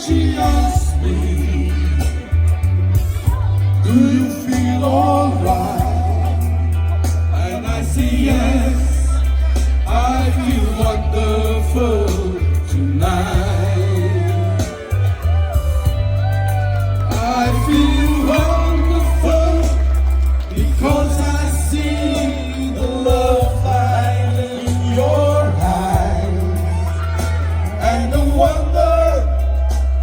she asked me, do you feel alright? And I say yes, I feel wonderful tonight. I feel wonderful because I see the love light in your eyes, and the wonder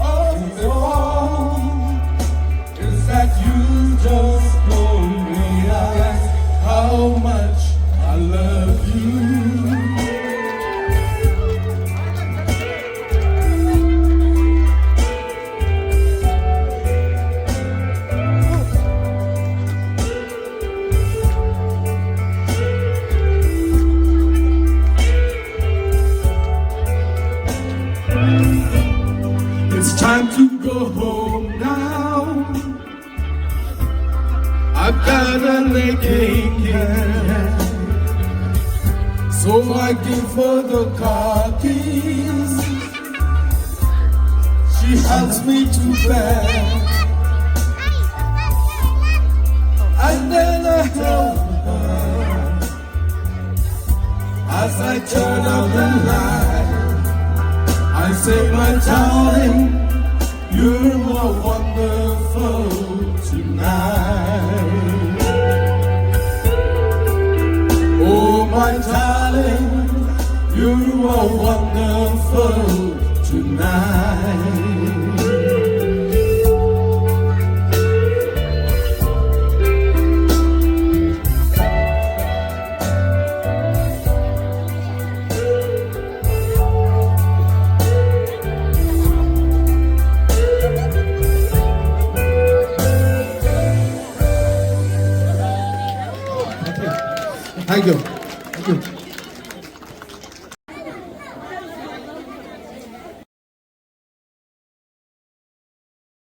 of it all is that you just don't realize how much I love you. It's time to go home now. I've got a leg aching, so I give her the car keys. She helps me to bed, and then I help her as I turn up the light. I say, my darling, you're more wonderful tonight. Oh, my darling, you're more wonderful tonight. Thank you. Thank you.